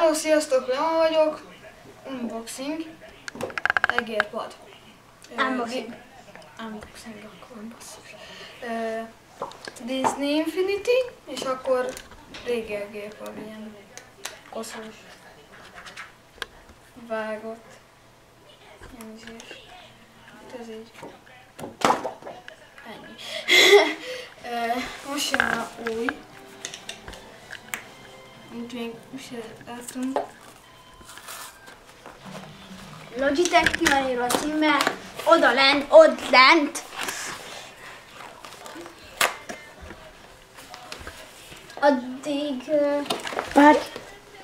Hello, sziasztok, Leon vagyok. Unboxing. Egérpad. Unboxing. Unboxing, akkor basszus. Disney Infinity, és akkor régi egérpad, ilyen koszos, vágott. Ilyen zsírs. Ez így. Ennyi. Most jön a új. Itt még se látunk. Logitech ki van írva a címe, oda lent, ott lent. Addig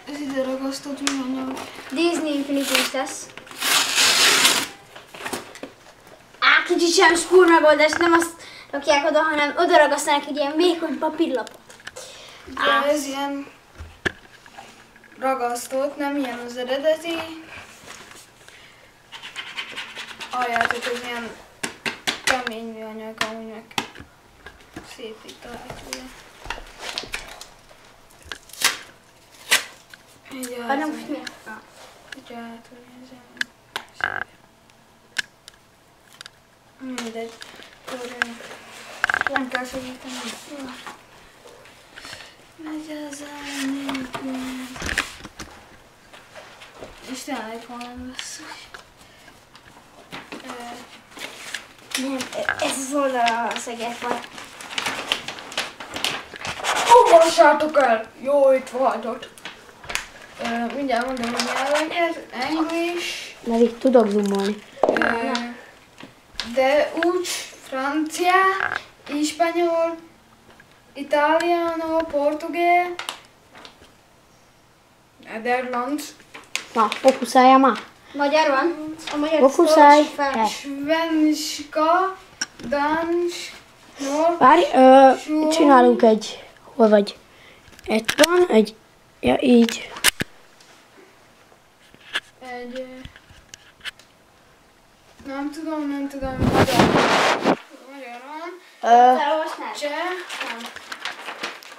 Ez ide ragasztott műanyag. Disney Infinity is lesz. Kicsit sem spúr megoldás, nem azt rakják oda, hanem oda ragasztanak egy ilyen vékony papírlapot. De ez ilyen ragasztott, nem ilyen az eredeti. Halljátok, ez ilyen kemény műanyag, ami meg szép itt a hátulja. Hanem most mi? Így a hátulja, ez ilyen. Mindegy. Nem kell segíteni. Megy az elnélkül. És tényleg valami basszus. Nem, ez az oldala a szegérpad. Olvassátok el! Jó, itt vagyok. Mindjárt mondom, hogy nyelven ez. English. Mert itt tudok zoomolni. De úgy, francia, spanyol, italiano, portugál, Nederland, Na, fókuszáljál már. Magyar van. A magyar Fókuszálj. svenska, dansk, nork, Várj, csinálunk egy... Hol vagy? Egy van, egy... Ja, így. egy... Nem tudom, magyar van. Felolvasnád? Cseh, nem.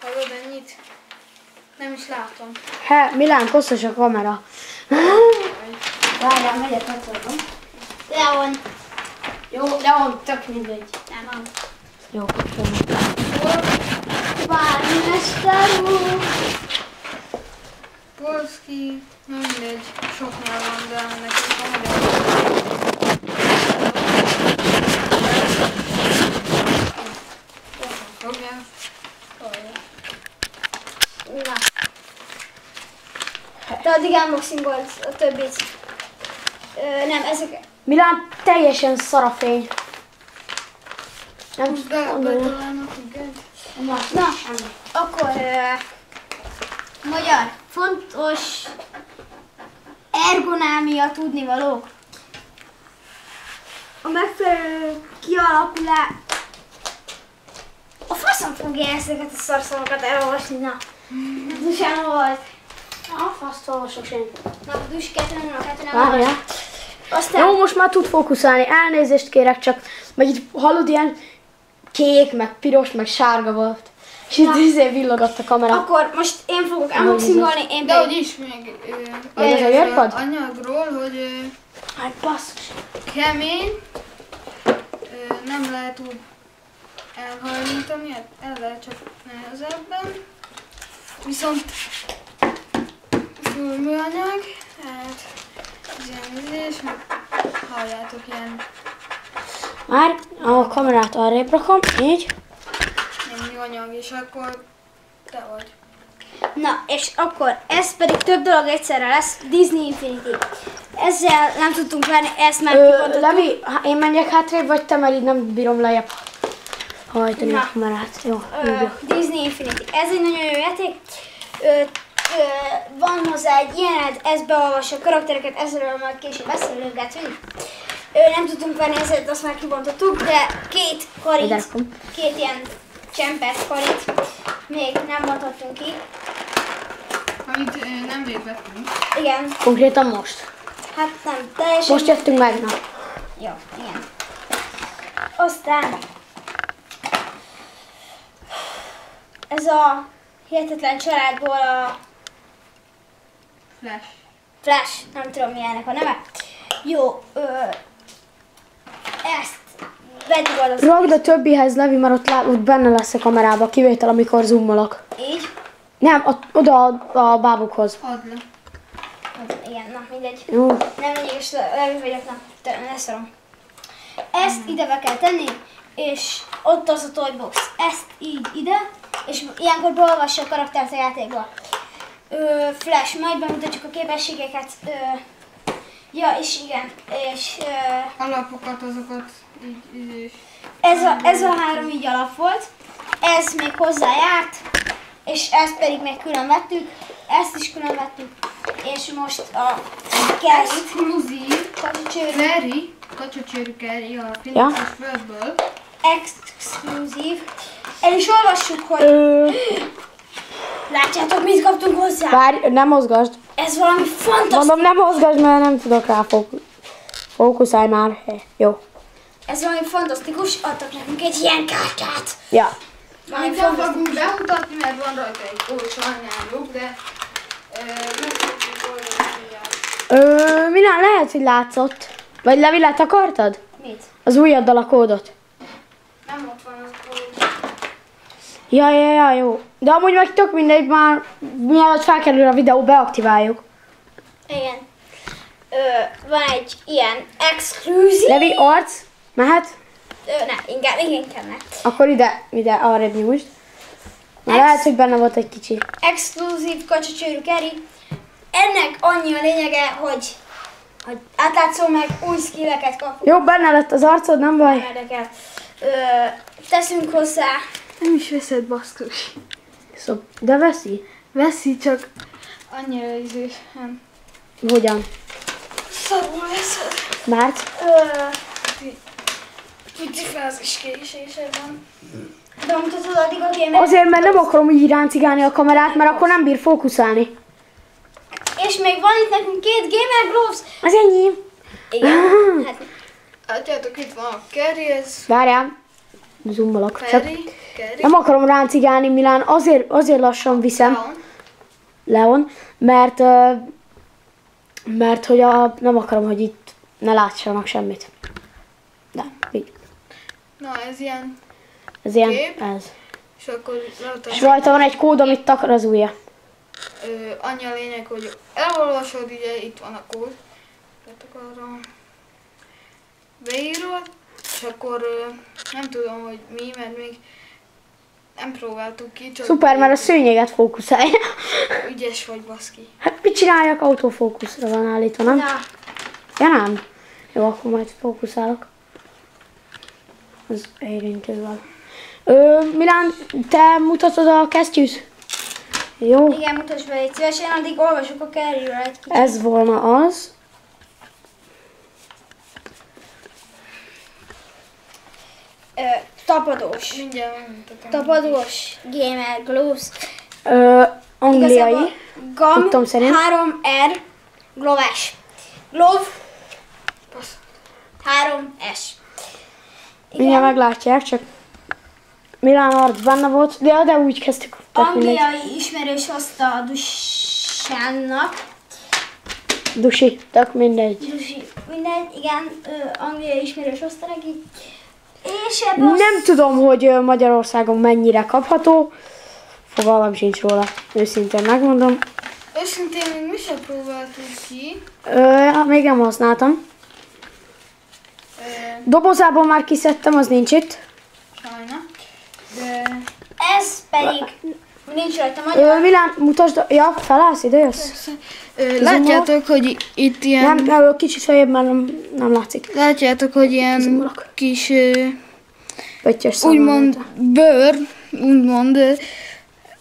Hallod ennyit? Nem is látom. Milán, koszos a kamera. Várjál, megyek megszólom. Leon. Jó, Leon, tök mindegy. Nem. Jó, köszönöm. Vármester úr. Polski, mindegy, sok nyelv van, de nekünk a magyar. Fogják. Na. Te addig unboxingold a többit. Nem, ezek... Milán, teljesen szar a fény. Nem Most betalálnak minket. Na, akkor magyar, fontos ergonámia tudnivalók. A megfelelő kialakulás... A faszom fogja ezeket a szarszavakat elolvasni, na. Dusán volt. Faszt olvasok senki. Na, Dus 2 nem. Várjál. Aztán... Jó, most már tud fókuszálni. Elnézést kérek csak, meg itt hallod ilyen kék, meg piros, meg sárga volt. És itt villogott a kamera. Akkor most én fogok unboxingolni, én De pedig... úgyis még Ez az egérpad? anyagról, hogy Hát basszus. kemény, nem lehet úgy elhajlítani, el lehet csak nehezebben. Viszont full műanyag, tehát ez ilyen ízés, meg halljátok ilyen Már a kamerát arrébb rakom, így. műanyag, és akkor te vagy. Na, és akkor ez pedig több dolog egyszerre lesz, Disney Infinity. Ezzel nem tudtunk venni, ezt már kibontottuk. Levi, én menjek hátrébb, vagy te, mert így nem bírom lejjebb hajtani a kamerát. Jó, így. Disney Infinity. Ez egy nagyon jó játék. Van hozzá egy ilyened, ez beolvassa a karaktereket, ezzel majd később beszélgetünk. Nem tudtunk venni ezért, azt már kibontottuk, de két ilyen csempes karit még nem bontottunk ki. Amit nem vettünk. Igen, Konkrétan most. hát nem teljesen. Most jöttünk meg, na. Jó, igen. Aztán ez a Hihetetlen Családból a Flash, nem tudom milyennek a neve. Jó, ezt vegyük az. Ragd a többihez, Levi, mert ott benne lesz a kamerában, kivétel, amikor zoomolok. Így? Nem, oda a bábukhoz. Add le. Igen, na mindegy. Jó. Nem mindegy, és Levi vagyok, na, leszarom. Ezt ide be kell tenni, és ott az a toybox. Ezt így ide, és ilyenkor beolvassa a karaktert a játékba. Flash, majd bemutatjuk a képességeket. Ja, és igen, és Alapokat, azokat így. ez a 3 így alap volt, ez még hozzájárt, és ezt pedig még külön vettük, ezt is külön vettük, és most a kereszt Exkluzív kacsacsőrű Carry a Phoenixes földből. exkluzív. El is olvassuk, hogy látjátok, mit kaptunk hozzá? Várj, nem mozgasd. Ez valami fantasztikus. Mondom, nem mozgasd, mert nem tudok rá fókuszálj már. Jó. Ez valami fantasztikus, adtak nekünk egy ilyen kártyát. Ja. Valami Amit nem fogunk bemutatni, mert van rajta egy kódos anyányuk, de nem fogjuk oldani. Milyen lehet, hogy látszott? Vagy Levi, letakartad? Mit? Az újaddal a kódot. Nem ott van az kód. Ja, jó. De amúgy meg tök mindegy, már mielőtt felkerül a videó, beaktiváljuk. Igen. Van egy ilyen exkluzív. Levi, arc, mehet? Ne, inkább ne. Akkor ide arrébb nyújtsd. Már lehet, hogy benne volt egy kicsi. Exkluzív kacsacsőrű Carry. Ennek annyi a lényege, hogy átlátszó meg új skilleket kapunk. Jó, benne lett az arcod, nem baj. Érdekel. Teszünk hozzá. Nem is veszed, baszkus. De veszi? Veszi, csak annyira ízésen. Hogyan? Szarul veszed. Mert? Pici fázis-késésed van. De mutatod addig a gamer. Azért, mert nem akarom így ráncigálni a kamerát, mert akkor nem bír fókuszálni. És még van itt nekünk 2 gamer gloves. Az enyém. Igen. Hát, Látjátok, itt van a Carry, ez Várjál. Zoomolok. Csak Carry. nem akarom ráncigálni, Milán, azért lassan viszem. Leon, mert hogy nem akarom, hogy itt ne lássanak semmit. De, így. Na, ez ilyen, Ez ilyen, Kép. ez. és akkor És rajta van egy kód, amit takar az ujja. annyi a lényeg, hogy elolvasod, ugye itt van a kód, betakarom, beírod, és akkor nem tudom, hogy mi, mert még nem próbáltuk ki, csak Szuper, mert a szőnyeget fókuszálja. ügyes vagy, baszki. Hát mit csináljak? Autofókuszra van állítva, nem? na, Ja nem? Jó, akkor majd fókuszálok. Az érintővel. Milán, te mutatod a kesztyűt? Jó. igen, mutasd be, légy szíves, én addig olvasok a Carry-ről egy kicsit. Ez volna az. Tapadós. Mindjárt megmutatom. Tapadós gamer gloves. Angliai. Igazából GAM Tudtom szerint. 3R gloves. Glove Passz. 3S. Mindjárt meglátják, csak Milán arc benne volt, de úgy kezdtük. Tehát mindegy. Angliai ismerős hozta a Dusánnak. Dusi, tök mindegy. Dusi, mindegy, igen, angliai ismerős hozta neki. És ebből Nem tudom, hogy Magyarországon mennyire kapható. Fogalmam sincs róla, őszintén megmondom. Őszintén még mi sem próbáltuk ki. Még nem használtam. Dobozában már kiszedtem, az nincs itt. Sajna. De ez pedig nincs rajta magyar. Milán, mutasd, ja, felállsz, ide jössz? látjátok, hogy itt ilyen... Nem, kicsit feljebb már nem látszik. Látjátok, hogy ilyen Zoomolok. kis, Öttyös szám úgymond van bőr, úgymond,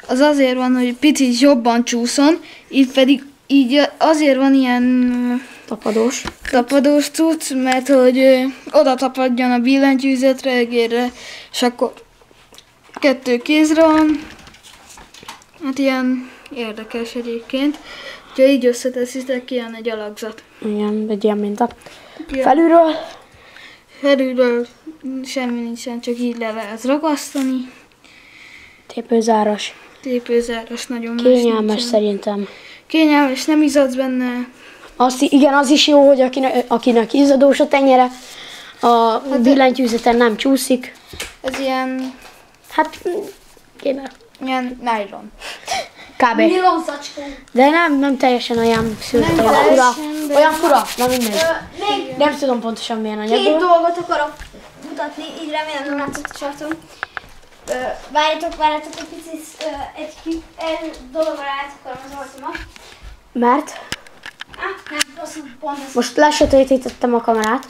az azért van, hogy picit jobban csúszon, itt pedig így azért van ilyen tapadós. tapadós cucc, mert hogy oda tapadjon a billentyűzetre, egérre, és akkor 2 kézre van. Hát ilyen érdekes egyébként. Ha így összeteszitek, ilyen egy alakzat. Igen, egy ilyen minta. Ja. Felülről Semmi nincsen, csak így le lehet ragasztani. tépőzáras. Tépőzáros nagyon Kényelmes nincsen. szerintem. kényelmes, nem izzadsz benne. Igen, az is jó, hogy akinek izzadós a tenyere, a billentyűzeten nem csúszik. Ez ilyen Hát, kéne. ilyen nylon. Kb. Nylon zacskó. De nem teljesen olyan szőtt, Nem olyan fura. teljesen, de- Olyan fura, na mindegy. Még Nem tudom pontosan milyen két anyagból. dolgot akarok mutatni, így remélem nem látszott a sarton. Várjatok egy picit, egy dologra át akarom az arcomat. Mert Nem, rosszul, pont ez. most lesötétítettem a kamerát.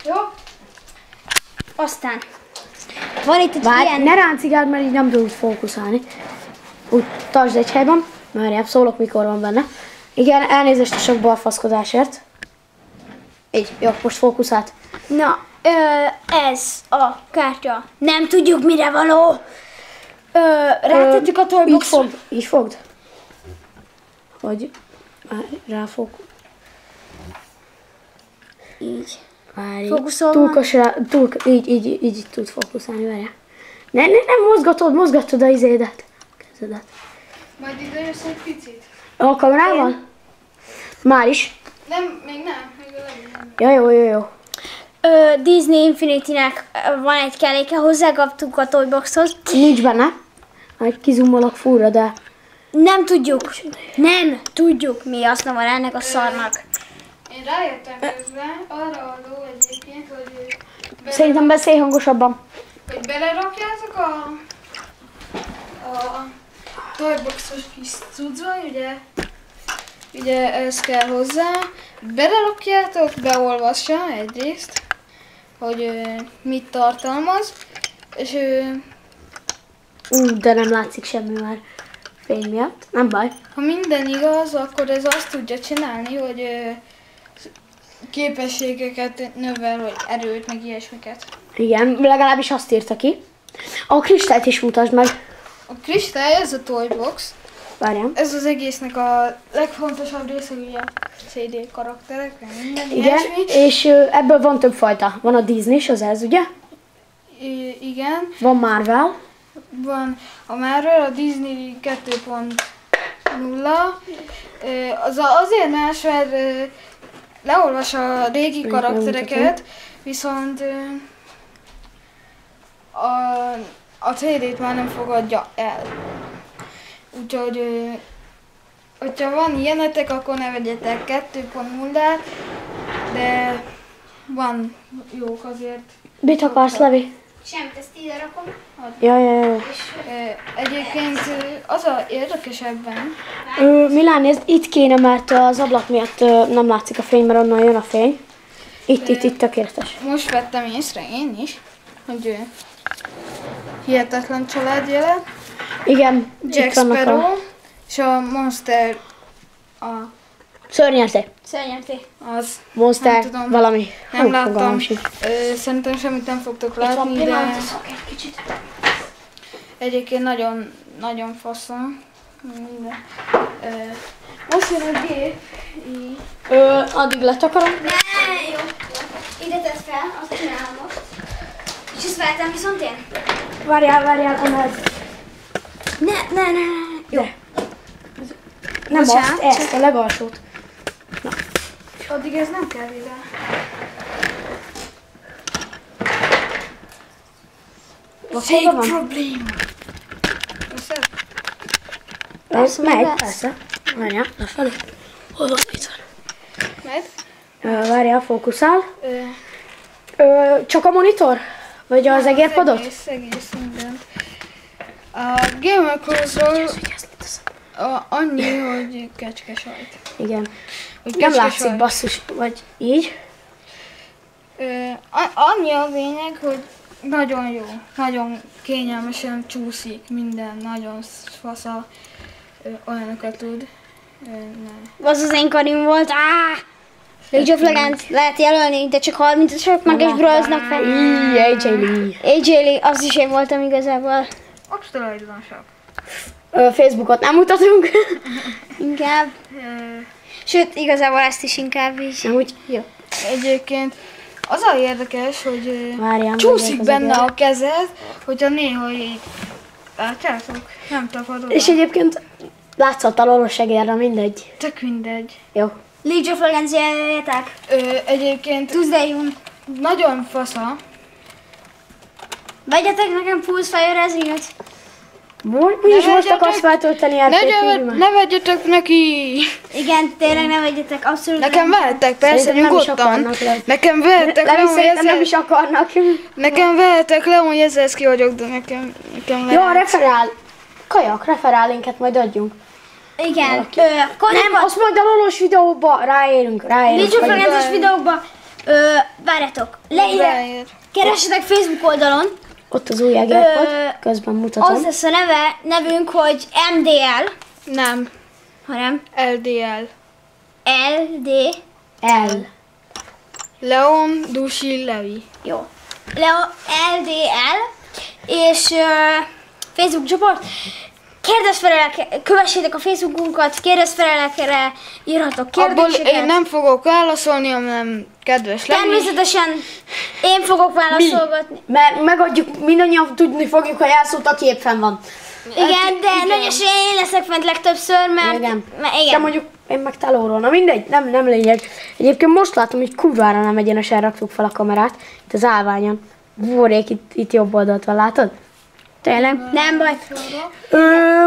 Jó? Aztán. Van itt egy Várj, ilyen... ne ráncigáld, mert így nem tudod fókuszálni. Úgy tartsd egy helyben. Várjál, szólok, mikor van benne. Igen, elnézést a sok balfaszkodásért. Így, jó, most fókuszált. Na, ez a kártya. Nem tudjuk mire való. Rátettük a Így toyboxra. fogd, így fogd. Hogy ráfog. Így. Várj. Fókuszolva. Így tud fókuszálni, várjál. Nem mozgatod a izédet. Kezedet. Majd ide jössz egy picit. A kamerával? Már is. Nem, még nem. Jó. Disney Infinity-nek van egy kelléke, hozzákaptuk a toyboxhoz. Nincs benne. Majd kizumolok furra, de... Nem tudjuk mi haszna van ennek a szarnak. Én rájöttem közben arra a dolog egyébként, hogy Szerintem beszélj hangosabban. hogy belerakjátok a toyboxos kis cuccba, ugye ez kell hozzá, belerakjátok, beolvassa egyrészt, hogy mit tartalmaz, és De nem látszik semmi már fény miatt. Nem baj. ha minden igaz, akkor ez azt tudja csinálni, hogy képességeket növel, vagy erőt, meg ilyesmiket. Igen, legalábbis azt írta ki. A kristályt is mutasd meg. A kristály, ez a toybox, Várjál. ez az egésznek a legfontosabb része, ugye a CD karakterek, meg minden Igen, ilyesmi. és ebből van több fajta. Van a Disney-s, az ez, ugye? Igen, Van Marvel. van a Marvel, a Disney 2.0. Azért más, mert leolvas a régi karaktereket, viszont a CD-t már nem fogadja el. Úgyhogy, hogyha van ilyenetek, akkor ne vegyetek 2.0-át, de van jók azért. Mit akarsz, Levi? Semmit, ezt ide rakom. Ja. Egyébként az a érdekes ebben, Milán, nézd, itt kéne, mert az ablak miatt nem látszik a fény, mert onnan jön a fény. Itt tökéletes. most vettem észre én is, hogy hihetetlen családjelet, Igen, Jack itt vannak Sparrow a és a Monster, szörnyerté. Szörnyelté. az Monster, nem tudom, valami. nem Hú, láttam. fogalmam sincs. Szerintem semmit nem fogtok Itt van látni, de pillanat, egy kicsit. egyébként nagyon faszom. Minden. Most jön a gép, így. Addig letakarom. Ne, jó. Ide tedd fel, azt csinálom most. És ezt vettem viszont én? Várjál, emeld. Ne. Jó. Nem Bocsánat, ezt, a legalsót. Addig ez nem kell ide. Hol van? Probléma. Összed? Ez megy, lesz. persze. Várjál, lefelé. Hol van? Itt van. Med? Várjál, fókuszál. Csak a monitor? Vagy az egérpadot? Egész mindent. A Game of Thrones-ról annyi, hogy kecske sajt. Igen. Hogy Nem kecske látszik, sajt. basszus, vagy így. Annyi a lényeg, hogy nagyon jó, nagyon kényelmesen csúszik minden, nagyon fasza, olyanokat tud. Az az én karim volt. League of Legends lehet jelölni, de csak 30-asok meg és browsnak fel. AJ Lee. AJ Lee, az is én voltam igazából. Ott tulajdonosak. Facebookot nem mutatunk. Inkább. Sőt, igazából ezt is inkább így. Nem úgy. Jó. Egyébként az a érdekes, hogy Várjál, csúszik megyek az benne egér. a kezed, hogyha néha így látjátok, nem tapadod. És egyébként Látszott a lolósegérre, mindegy. Tök mindegy. Jó. League of Legends jelöljetek. Egyébként Tuesday-un. nagyon fasza. Vegyetek nekem Pulse Fire Ezreal-t. Mi is most akarsz feltölteni Ne vegyetek neki! Igen, tényleg ne vegyetek, abszolút Nekem vehettek, persze, Szerintem nem is nyugodtan. akarnak le. Nekem vehettek, Leon Szerintem nem is Jezerszky. akarnak. Nekem vehettek, Leon Jezerszky vagyok, de nekem Jó, lehet. referál. Kajak, referálinket majd adjunk. Igen. Nem, azt majd a lolós videóba ráérünk. League of Vagy- Legends videókba. Várjatok. Beér. Keressetek Facebook oldalon. Ott az új egérpod, Ö, közben mutatom. Az lesz a nevünk, hogy MDL, Nem, hanem LDL. LD. L. Leon Dusi Levi. Jó. LDL. És Facebook csoport. Kérdezfelelek, kövessétek a Facebookunkat, kérdezfelelekre írhatok Abból kérdéseket. én nem fogok válaszolni, hanem kedves Levi. Természetesen én fogok válaszolgatni. Mert megadjuk, mindannyian tudni fogjuk, hogy elszólt a kép fenn van. Igen, de nagyon esélye én leszek fent legtöbbször, mert... Igen. mert De igen. mondjuk én meg telóról. Na mindegy, nem lényeg. Egyébként most látom, hogy kurvára nem egyenesen raktuk fel a kamerát. Itt az állványon. Búrék itt jobb oldalt van, látod? Tényleg? Nem baj.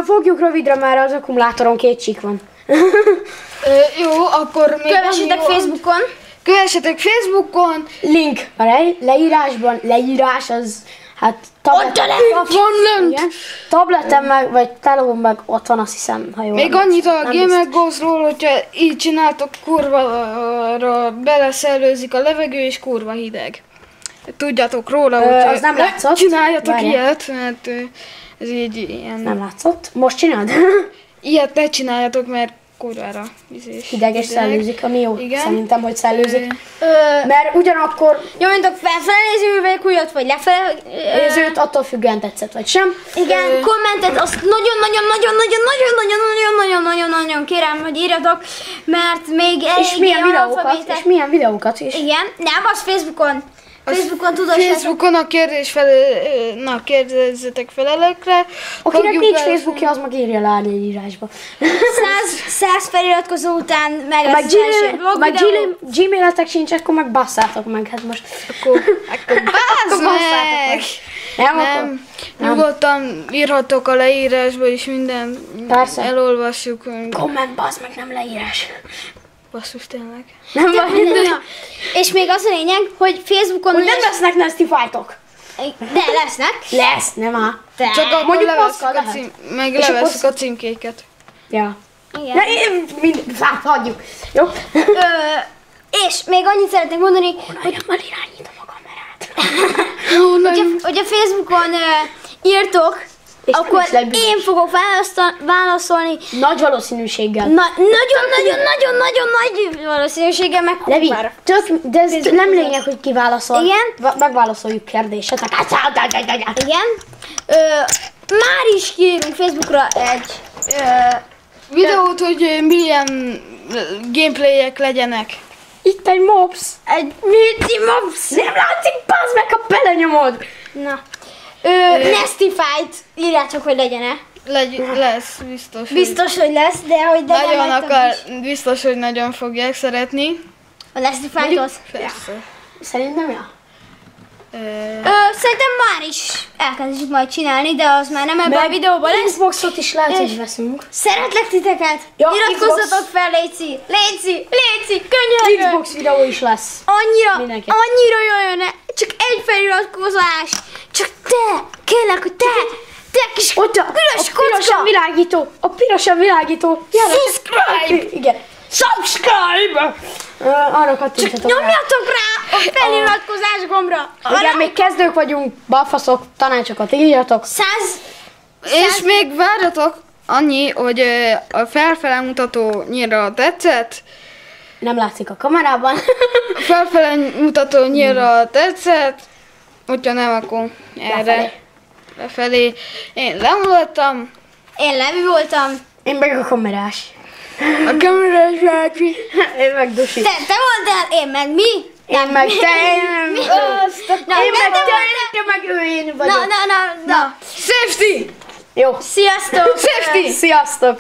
Fogjuk rövidre, mert az akkumulátoron 2 csík van. Jó, akkor még Kövessétek annyi- Facebookon. Kövessetek Facebookon. Link a leírásban. Leírás az, hát Ott a Van lent. Igen. Tableten meg, vagy telón meg ott van, azt hiszem, ha jól Még emlékszem. annyit a Nem Gamer biztos. Ghostról, hogyha így csináltok, kurva beleszellőzik a levegő és kurva hideg. Tudjatok róla, hogy az nem látszott. csináljatok Várjál. ilyet, mert ez így ilyen. Nem látszott. Most csináld? Ilyet ne csináljatok, mert kurvára Hideg és szellőzik, ami jó. Igen. Szerintem, hogy szellőzik. Mert ugyanakkor Nyomjatok felfelé néző üveghújat, vagy lefelé. nézőt attól függően tetszett, vagy sem. Igen, kommentet azt nagyon-nagyon kérem, hogy írjatok, mert még És milyen eléggé videókat, analfabéták. és milyen videókat is. Igen, nem, az Facebookon. Facebookon tudossátok. Facebookon a kérdés kérdezzetek felelekre. Akinek Fogjuk nincs el- Facebookja, az meg írja le a írásba. 100 feliratkozó után meg Meg, lesz az első vlog meg videó. Gmailetek sincs, akkor meg basszátok meg. Hát most Akkor bázd basszátok meg! Nem, Nem, nyugodtan írhatok a leírásba is minden. Persze. Elolvassuk. komment, bassz meg, nem leírás. Basszus, tényleg. Nem baj. Na, és még az a lényeg, hogy Facebookon Hogy nem lesznek nasty fightok. de lesznek. Lesz, nem áll. Csak akkor Mondjuk levesszük Moszkva a, lehet. meg És levesszük akkor- a címkéket. Ja. Igen. Na, hagyjuk. Jó? És még annyit szeretnék mondani, Honnan irányítom a kamerát. hogy a Facebookon írtok, És nem akkor is lebiztos. én fogok válaszolni. Nagy valószínűséggel. Nagyon nagy valószínűséggel meg Levi, kurvára. de ez nem lényeg, hogy ki válaszol. Igen. Megválaszoljuk kérdéset. Igen. Már is kiírunk Facebookra egy Videót, hogy milyen gameplayek legyenek. Itt egy mobs. egy multi mobs. Nem látszik, bazd meg, ha belenyomod. Na. Nasty Fight. Írjátok, hogy legyen-e. Lesz, biztos. hogy- Biztos, hogy lesz, de hogy de Nagyon nem akar, biztos, hogy nagyon fogják szeretni. a Nasty Fight-ot. Persze. Szerintem ja. Szerintem már is elkezdjük majd csinálni, de az már nem ebben a videóban lesz. Xboxot is lehet, hogy veszünk. Szeretlek titeket! Ja, Iratkozzatok fel, Léci! Léci! Könyörgök! Xbox videó is lesz. Mindenki. Annyira jön, csak egy feliratkozás! Csak te! Kérlek, hogy te kis Ott a piros pirosan kocka! világító. A pirosan világító. Gyere, Subscribe! Igen. Subscribe! Arra kattinthatok rá. Nyomjatok rá a feliratkozás gombra! Igen, még kezdők vagyunk, balfaszok, tanácsokat írjatok. 100 És még várjatok annyi, hogy a felfele mutató nyíra tetszett. Nem látszik a kamerában. A felfele mutató nyíra tetszett. Hogyha nem, akkor erre. Lefelé. Én lemulattam. Én Levi voltam. Én meg a kamerás. A kamerás bácsi. Én meg Dusi. Te voltál, én meg mi? Én meg te, Mi? én meg te meg ő, én vagyok. Na. Safety! Jó. Sziasztok! Safety! Sziasztok!